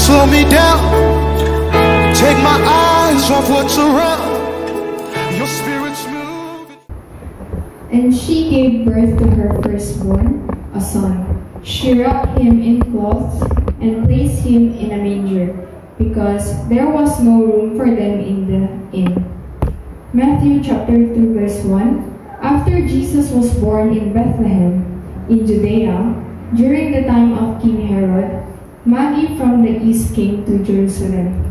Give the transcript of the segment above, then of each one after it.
slow me down, take my eyes off what's around. Your spirit's moving. And she gave birth to her firstborn, a son. She wrapped him in cloths and placed him in a manger, because there was no room for them in the inn. Matthew chapter 2 verse 1. After Jesus was born in Bethlehem, in Judea, during the time of King Herod, Magi from the east came to Jerusalem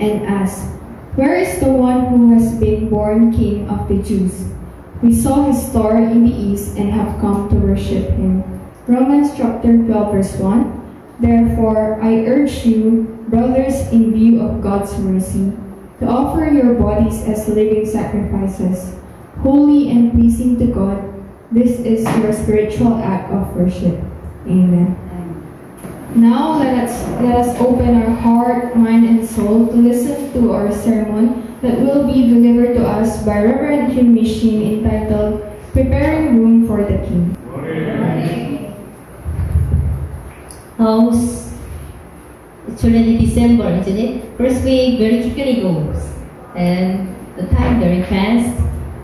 and asked, "Where is the one who has been born King of the Jews? We saw his star in the east and have come to worship him." Romans chapter 12 verse 1. Therefore, I urge you, brothers, in view of God's mercy, to offer your bodies as living sacrifices, holy and pleasing to God. This is your spiritual act of worship. Amen. Now let us open our heart, mind, and soul to listen to our sermon that will be delivered to us by Reverend Jim Michin, entitled Preparing Room for the King. It's already December, isn't it? First week very quickly goes, and the time very fast.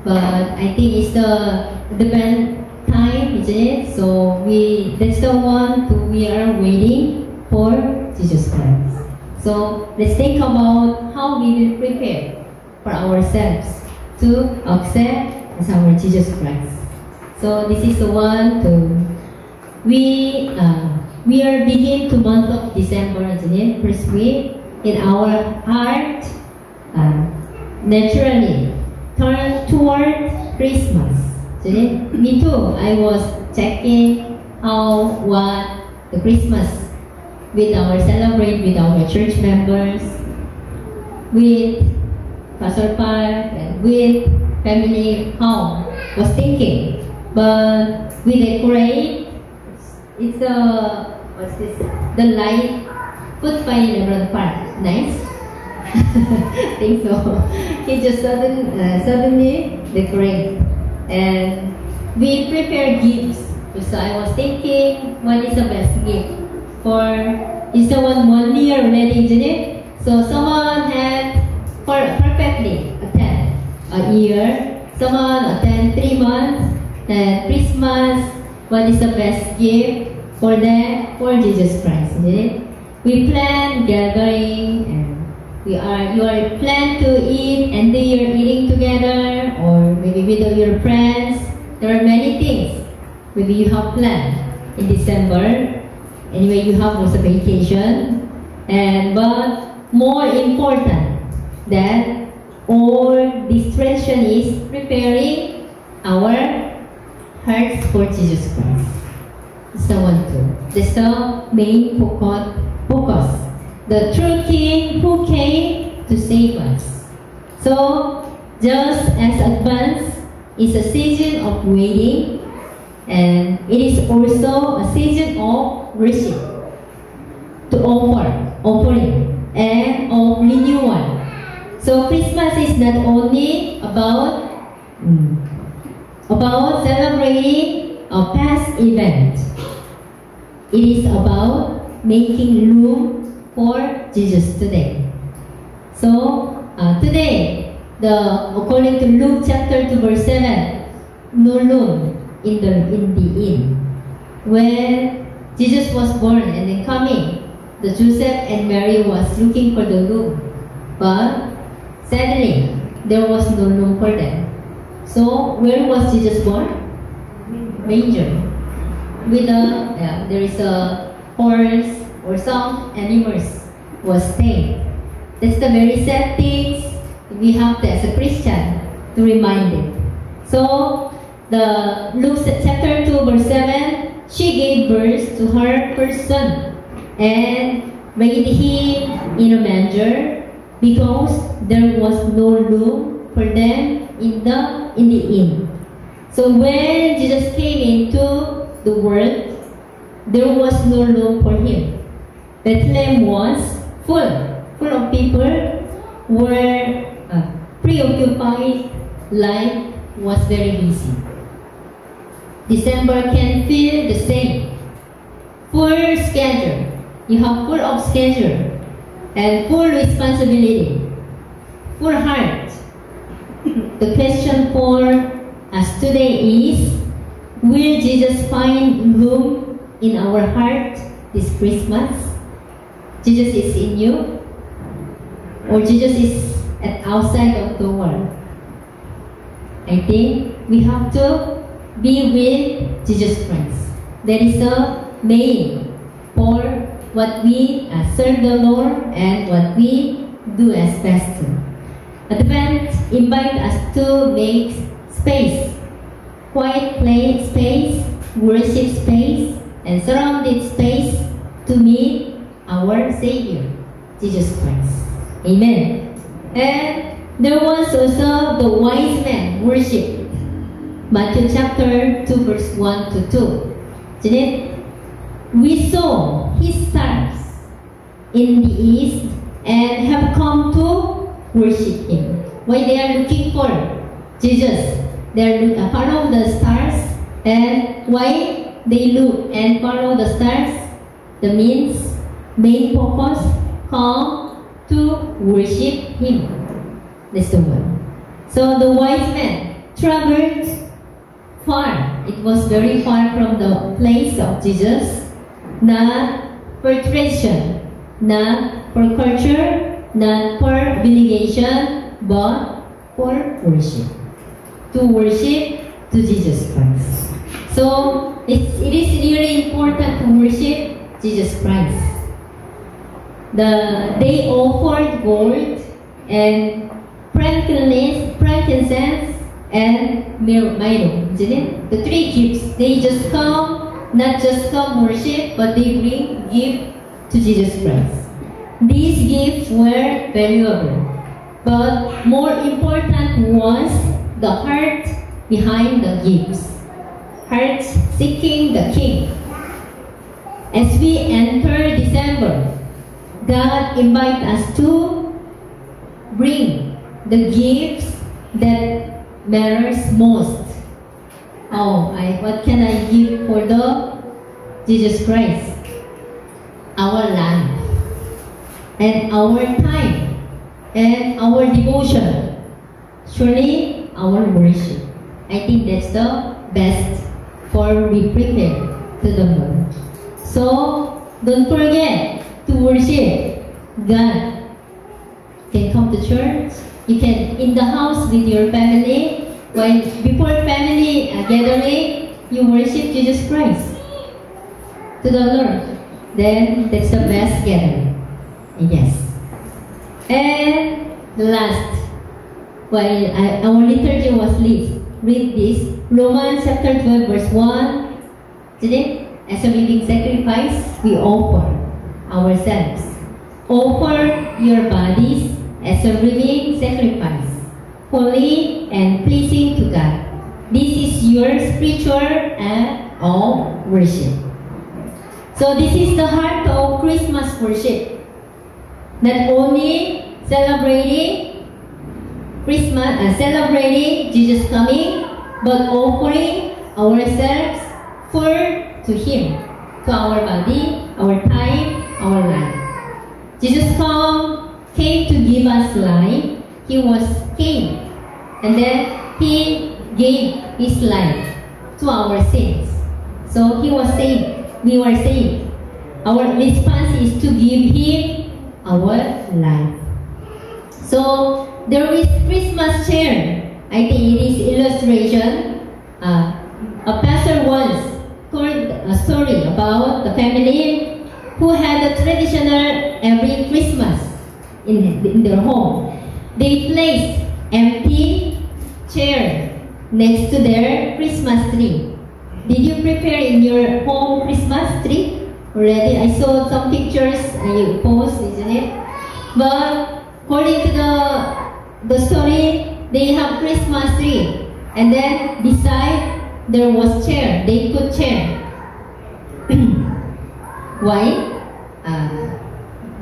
But I think it's the best time, isn't it? So that's the one we are waiting for Jesus Christ. So let's think about how we will prepare for ourselves to accept as our Jesus Christ. So this is the one we are beginning the month of December, isn't it? First week, in our heart, naturally turn toward Christmas. Isn't it? Me too. I was checking what the Christmas with our church members, with Pastor Park, and with family, how was thinking. But we decorate. It's the light put by Lebron Park. Nice. I think so. He just suddenly decorate, and we prepare gifts. So I was thinking, what is the best gift for? Is the one year already, isn't it? So someone had perfectly attend a year. Someone attend 3 months. And Christmas, what is the best gift for them? For Jesus Christ, isn't it? We plan gathering, and you are plan to eat, and then you're eating together, or maybe with your friends. There are many things. Maybe you have planned in December. Anyway, you have also vacation, but more important than all this tradition is preparing our hearts for Jesus Christ. That's the one too. That's the main focus. The true King who came to save us. So, just as Advent is a season of waiting, and it is also a season of worship, to offering, and of renewal. So Christmas is not only about celebrating a past event. It is about making room for Jesus today. So today, according to Luke chapter 2 verse 7, no room in the inn. When Jesus was born and then coming, the Joseph and Mary was looking for the room, but sadly there was no room for them. So where was Jesus born? Manger. With there is a horse or some animals was staying. That's the very sad things we have to, as a Christian, to remind it. So the Luke chapter 2 verse 7, she gave birth to her first son and laid him in a manger, because there was no room for them in the inn. So when Jesus came into the world, there was no room for him. Bethlehem was full of people, were preoccupied, life was very busy. December can feel the same. Full schedule. you have full of schedule and full responsibility, full heart. The question for us today is, will Jesus find room in our heart this Christmas? Jesus is in you, or Jesus is at outside of the world? I think we have to be with Jesus Christ. That is the main for what we serve the Lord and what we do as pastor. Advent invite us to make space, quiet play space, worship space, and surrounded space to meet our Savior, Jesus Christ. Amen. And there was also the wise men worship. Matthew chapter 2 verse 1 to 2. Isn't it? We saw his stars in the east and have come to worship him. Why they are looking for Jesus? They are follow the stars, and why they look and follow the stars? The main purpose, come to worship him. That's the word. So the wise men traveled far. It was very far from the place of Jesus, not for tradition, not for culture, not for obligation, but for worship. To worship to Jesus Christ. So it is really important to worship Jesus Christ. They offered gold and frankincense and myrrh, isn't it? The three gifts. They just come, not just come worship, but they bring gift to Jesus Christ. These gifts were valuable, but more important was the heart behind the gifts. Heart seeking the King. As we enter December, God invites us to bring the gifts that matters most. What can I give for the Jesus Christ? Our life and our time and our devotion. Surely our worship. I think that's the best for we prepare to the Lord. So don't forget to worship God. You can come to church. You can in the house with your family. When before family gathering, you worship Jesus Christ to the Lord. Then that's the best gathering. Yes. And the last, while our liturgy was read this, Romans chapter 12 verse 1. Today, as a living sacrifice, we offer ourselves. Offer your bodies as a living sacrifice, holy and pleasing to God. This is your spiritual act of worship. So this is the heart of Christmas worship. Not only celebrating Christmas, celebrating Jesus coming, but offering ourselves to Him, to our body, our time, our life. Jesus came to give us life. He was King, and then He gave His life to our sins. So He was saved. We were saved. Our response is to give Him our life. So there is Christmas cheer. I think it is illustration. A pastor once told a story about the family who had a traditional every Christmas in their home. They placed empty chair next to their Christmas tree. Did you prepare in your home Christmas tree already? I saw some pictures you post, isn't it? But according to the story, they have Christmas tree, and then beside there was chair. They put chair. Why?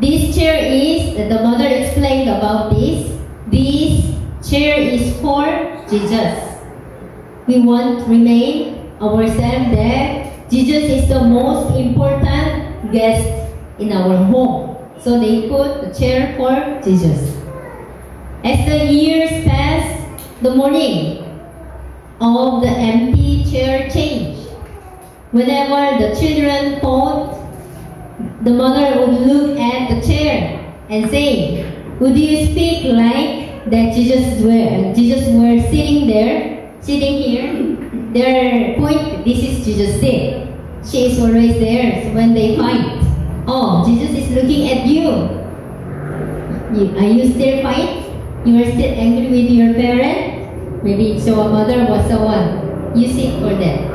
This chair is, the mother explained about this. This chair is for Jesus. We want to remain ourselves that Jesus is the most important guest in our home. So they put a chair for Jesus. As the years passed, the morning of the empty chair changed. Whenever the children thought, the mother would look at the chair and say, "Would you speak like that Jesus were sitting here? Their point, this is Jesus seat. She is always there. So when they fight, oh, Jesus is looking at you. Are you still fight? You are still angry with your parent? Maybe so a mother was the one. You sit for them.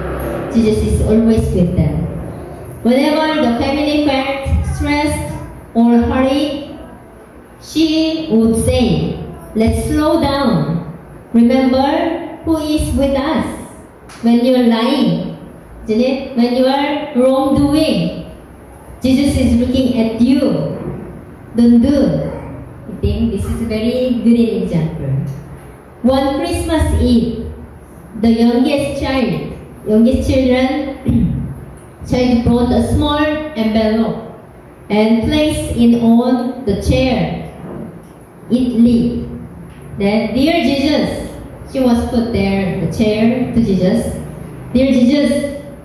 Jesus is always with them. Whenever the family felt stressed or hurried, she would say, "Let's slow down. Remember who is with us." When you're lying, isn't it? When you are wrongdoing, Jesus is looking at you. Don't do. I think this is a very good example. One Christmas Eve, the youngest children brought a small envelope and placed it on the chair. It read that, "Dear Jesus," she was put there, the chair to Jesus. "Dear Jesus,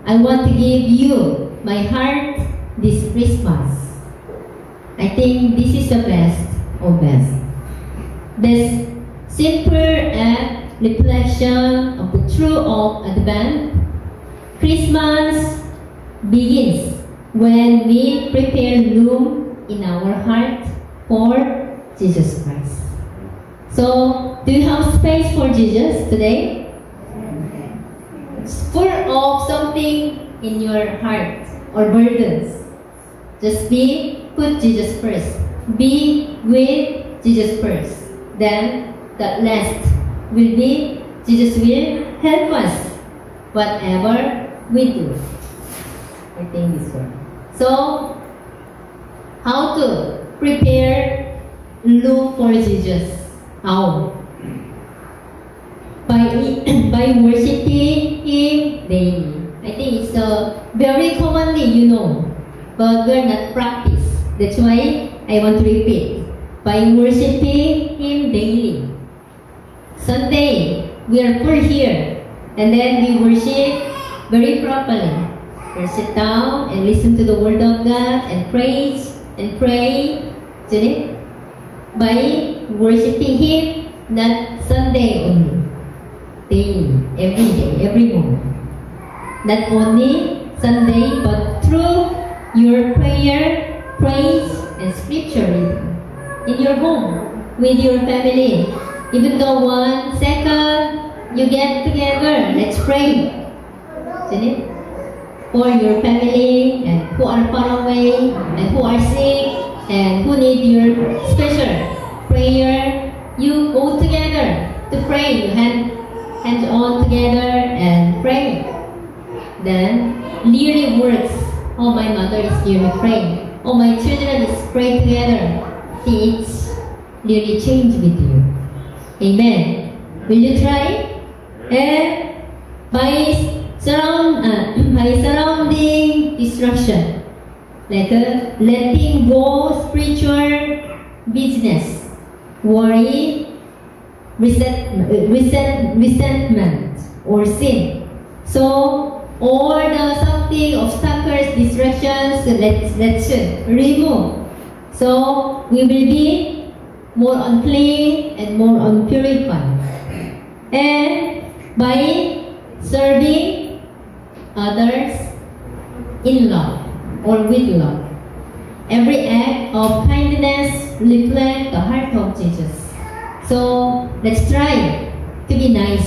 I want to give you my heart this Christmas." I think this is the best of best. This simple act reflection of the truth of Advent. Christmas begins when we prepare room in our heart for Jesus Christ. So, do you have space for Jesus today? It's full of something in your heart or burdens. Just put Jesus first. Be with Jesus first. Then the last will be Jesus will help us whatever we do. I think this one. So, how to prepare room for Jesus? How? By worshiping Him daily. I think it's very commonly but we're not practice. That's why I want to repeat. By worshiping Him daily. Sunday, we are full here, and then we worship very properly. We sit down and listen to the Word of God and praise and pray. Isn't it? By worshiping Him, not Sunday only. Daily, every day, every moment. Not only Sunday, but through your prayer, praise, and scripture reading. In your home, with your family. Even though 1 second you get together, let's pray. Isn't it? For your family and who are far away and who are sick and who need your special prayer. You go together to pray. You hands on together and pray. Then really works. Oh, my mother is here praying. Oh, my children is praying together. It's really change with you. Amen. Will you try? And by surrounding distraction, like letting go spiritual business, worry, resentment, or sin. So all the something obstacles, distractions, let's remove. So we will be more unclean and more unpurified. And by serving others in love or with love. Every act of kindness reflects the heart of Jesus. So let's try to be nice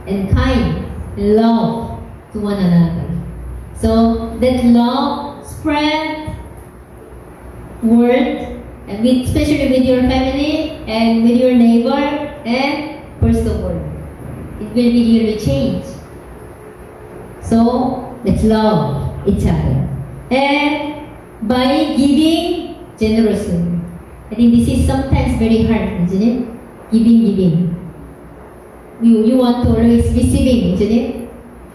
and kind and love to one another. So that love spread word, and especially with your family and with your neighbor and first the world. It will be really changed. So let's love each other. And by giving generously. I think this is sometimes very hard, isn't it? Giving. You want to always receiving, isn't it?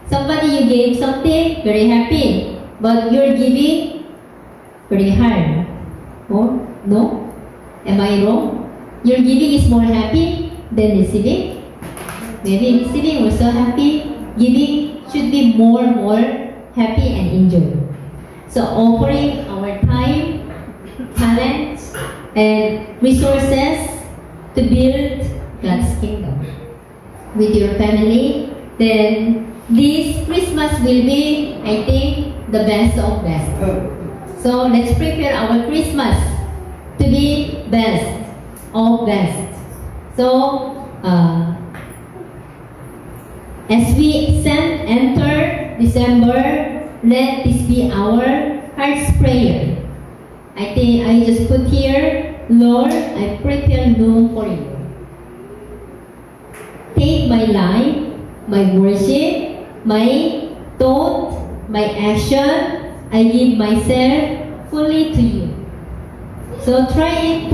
Somebody you gave something, very happy. But you're giving, very hard. Oh, no? Am I wrong? Your giving is more happy than receiving? Maybe receiving was so happy. Giving should be more happy and enjoy. So offering our time, talents, and resources to build God's kingdom with your family, then this Christmas will be, I think, the best of best. So let's prepare our Christmas to be best of best. So as we enter December, let this be our heart's prayer. I think I just put here, Lord, I prepare room for you. Take my life, my worship, my thought, my action, I give myself fully to you. So try it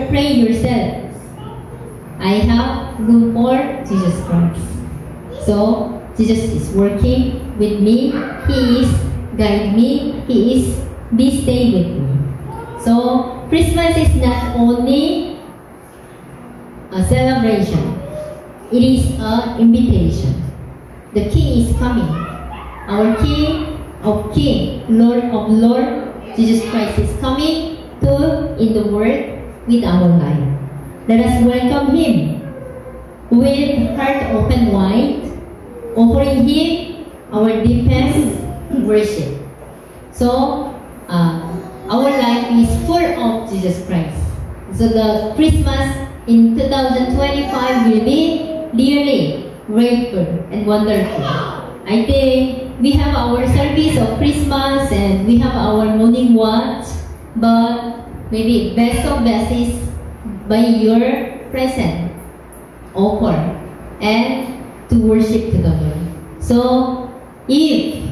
pray yourself. I have room for Jesus Christ. So Jesus is working with me. He is guiding me. He is staying with me. So Christmas is not only a celebration. It is an invitation. The King is coming. Our King of Kings, Lord of Lords, Jesus Christ is coming to in the world with our life. Let us welcome Him with heart open wide, offering Him our deepest worship. So our life is full of Jesus Christ. So the Christmas in 2025 will be really grateful and wonderful. I think we have our service of Christmas and we have our morning watch, but maybe best of best is by your present offer and to worship to the Lord. So if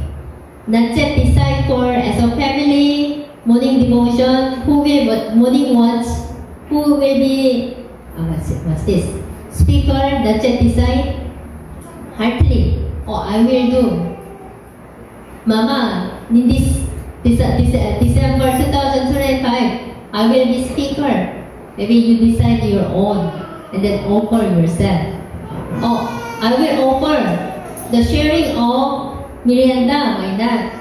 not yet decide for as a family morning devotion, who will morning watch, who will be what's this? Speaker, not yet decide heartily. Oh, I will do. Mama, in this December 2025, I will be speaker. Maybe you decide your own and then offer yourself. Oh, I will offer the sharing of Miranda, my dad.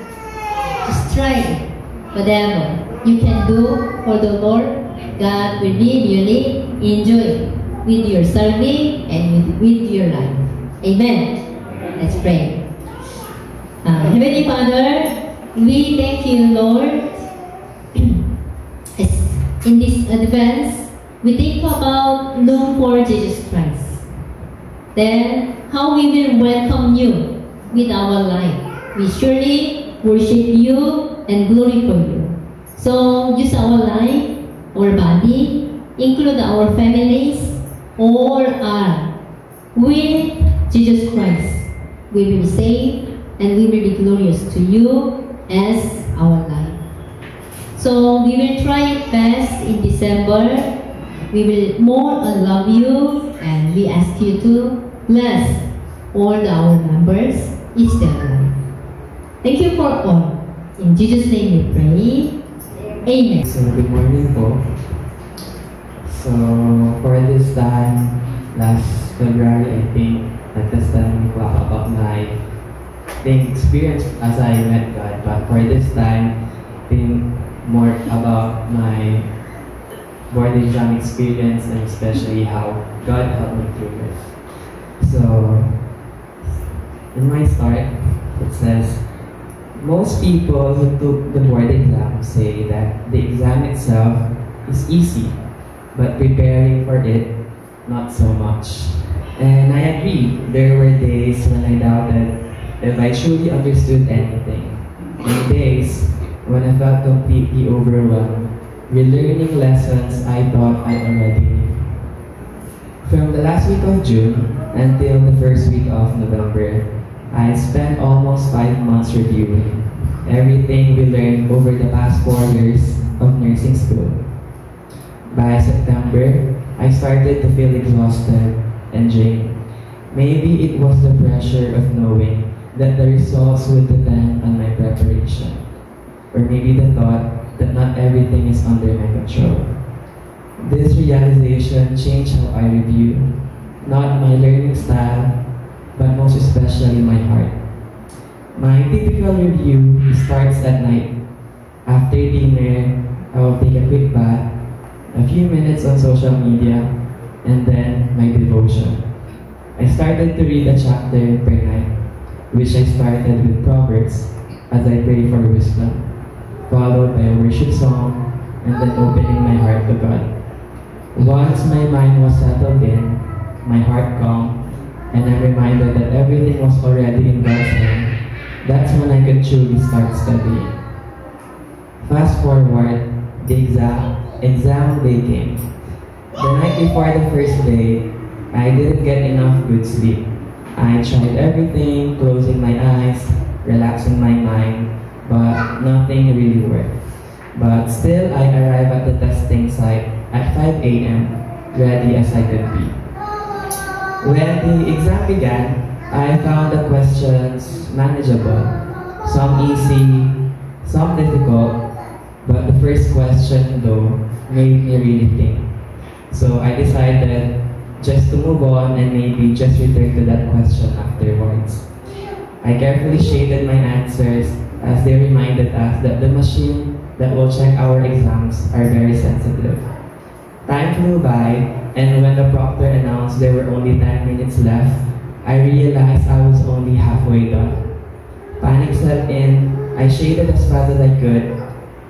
Just try it. Whatever you can do for the Lord, God will be really enjoy with your serving and with your life. Amen. Let's pray. Heavenly Father, we thank you, Lord. In this advance, we think about room for Jesus Christ. Then, how we will welcome you with our life. We surely worship you and glorify you. So, use our life, our body, include our families, all are with Jesus Christ. We will save and we will be glorious to you as our life. So we will try it best in December. We will more love you and we ask you to bless all our members, each their life. Thank you for all. In Jesus' name we pray. Amen. So good morning po. So for this time, last February I think, nagtastan ko about my experience as I met God. But for this time, think more about my board exam experience and especially how God helped me through it. So, in my start, it says, most people who took the board exam say that the exam itself is easy, but preparing for it, not so much. And I agree, there were days when I doubted if I truly understood anything. And days when I felt completely overwhelmed, relearning lessons I thought I already knew. From the last week of June until the first week of November, I spent almost 5 months reviewing everything we learned over the past 4 years of nursing school. By September, I started to feel exhausted and drained. Maybe it was the pressure of knowing that the results would depend on my preparation. Or maybe the thought that not everything is under my control. This realization changed how I review, not my learning style, but most especially my heart. My typical review starts at night. After dinner, I will take a quick bath, a few minutes on social media, and then my devotion. I started to read a chapter per night, which I started with Proverbs as I pray for wisdom, followed by a worship song, and then opening my heart to God. Once my mind was settled in, my heart calm, and I'm reminded that everything was already in God's hand, that's when I could truly start studying. Fast forward, the exam day came. The night before the first day, I didn't get enough good sleep. I tried everything, closing my eyes, relaxing my mind, but nothing really worked. But still, I arrived at the testing site at 5 a.m., ready as I could be. When the exam began, I found the questions manageable, some easy, some difficult, but the first question though made me really think. So I decided just to move on and maybe just return to that question afterwards. I carefully shaded my answers as they reminded us that the machine that will check our exams are very sensitive. Time flew by, and when the proctor announced there were only 10 minutes left, I realized I was only halfway done. Panic set in, I shaded as fast as I could.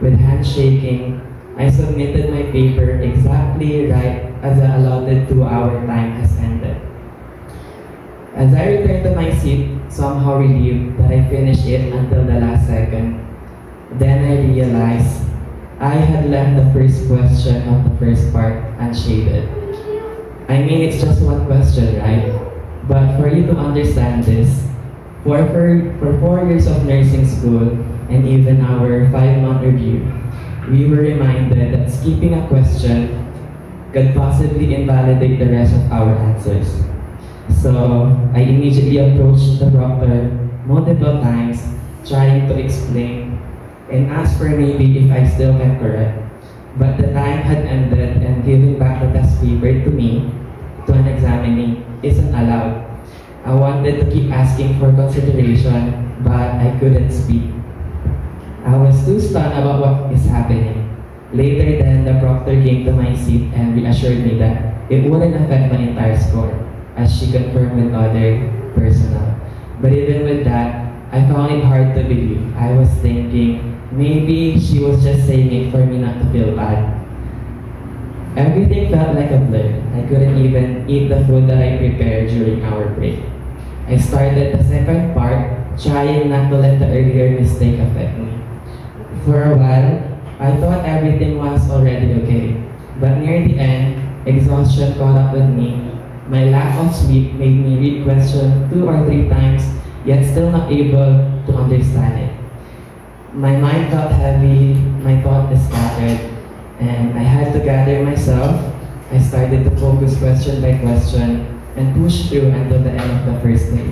With hands shaking, I submitted my paper exactly right as the allotted 2-hour time has ended. As I returned to my seat, somehow relieved that I finished it until the last second, then I realized I had left the first question of the first part unshaded. I mean, it's just one question, right? But for you to understand this, for 4 years of nursing school and even our 5-month review, we were reminded that skipping a question could possibly invalidate the rest of our answers. So I immediately approached the proctor multiple times, trying to explain and ask for maybe if I still can correct. But the time had ended and giving back the test paper to me, to an examinee, isn't allowed. I wanted to keep asking for consideration, but I couldn't speak. I was too stunned about what is happening. Later then, the proctor came to my seat and reassured me that it wouldn't affect my entire score, as she confirmed with other personnel. But even with that, I found it hard to believe. I was thinking, maybe she was just saying it for me not to feel bad. Everything felt like a blur. I couldn't even eat the food that I prepared during our break. I started the second part, trying not to let the earlier mistake affect me. For a while, I thought everything was already okay. But near the end, exhaustion caught up with me. My lack of sleep made me read questions 2 or 3 times, yet still not able to understand it. My mind felt heavy, my thoughts scattered, and I had to gather myself. I started to focus question by question and push through until the end of the first day.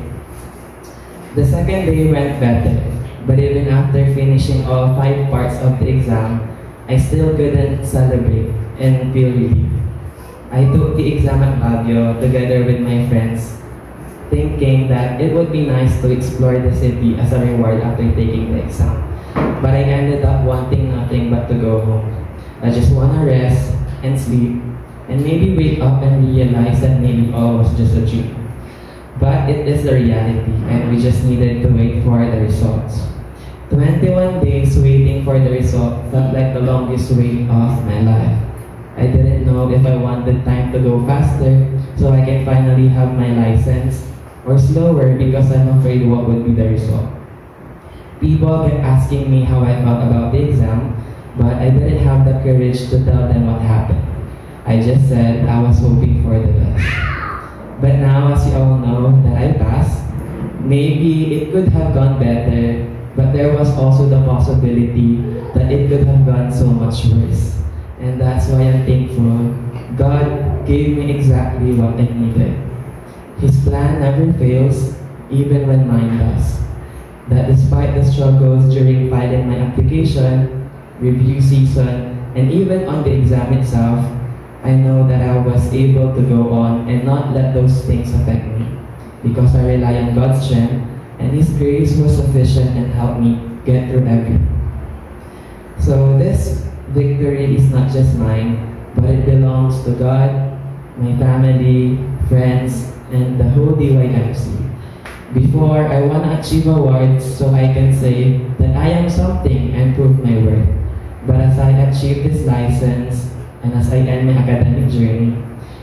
The second day went better, but even after finishing all 5 parts of the exam, I still couldn't celebrate and feel relief. I took the exam at Baguio together with my friends, thinking that it would be nice to explore the city as a reward after taking the exam. But I ended up wanting nothing but to go home. I just want to rest and sleep, and maybe wake up and realize that maybe all was just a dream. But it is the reality, and we just needed to wait for the results. 21 days waiting for the result felt like the longest wait of my life. I didn't know if I wanted time to go faster so I can finally have my license, or slower because I'm afraid what would be the result. People kept asking me how I felt about the exam, but I didn't have the courage to tell them what happened. I just said I was hoping for the best. But now, as you all know that I passed, maybe it could have gone better, but there was also the possibility that it could have gone so much worse. And that's why I'm thankful. God gave me exactly what I needed. His plan never fails, even when mine does. That despite the struggles during filing my application, review season, and even on the exam itself, I know that I was able to go on and not let those things affect me because I rely on God's strength and His grace was sufficient and helped me get through everything. So this victory is not just mine, but it belongs to God, my family, friends, and the whole DYMC. Before, I want to achieve awards so I can say that I am something and prove my worth. But as I achieve this license, and as I end my academic journey,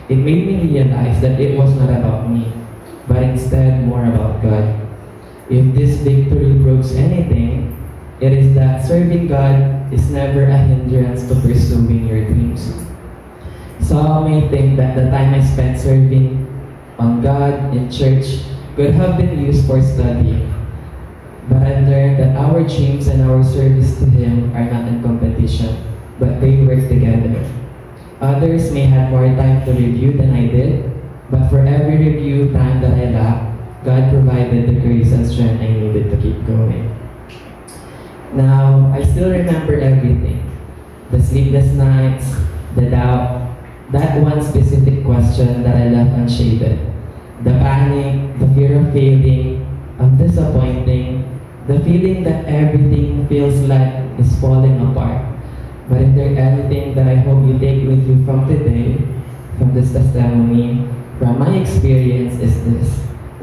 it made me realize that it was not about me, but instead more about God. If this victory proves anything, it is that serving God is never a hindrance to pursuing your dreams. Some may think that the time I spent serving on God in church could have been used for studying. But I've learned that our dreams and our service to Him are not in competition, but they work together. Others may have more time to review than I did, but for every review time that I lacked, God provided the grace and strength I needed to keep going. Now, I still remember everything. The sleepless nights, the doubt, that one specific question that I left unshaded, the panic, the fear of failing, of disappointing, the feeling that everything feels like is falling apart. But if there's anything that I hope you take with you from today, from this testimony, from my experience is this.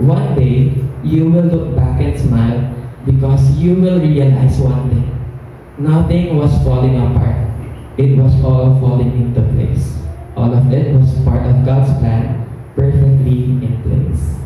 One day, you will look back and smile because you will realize one thing. Nothing was falling apart. It was all falling into place. All of it was part of God's plan, perfectly in place.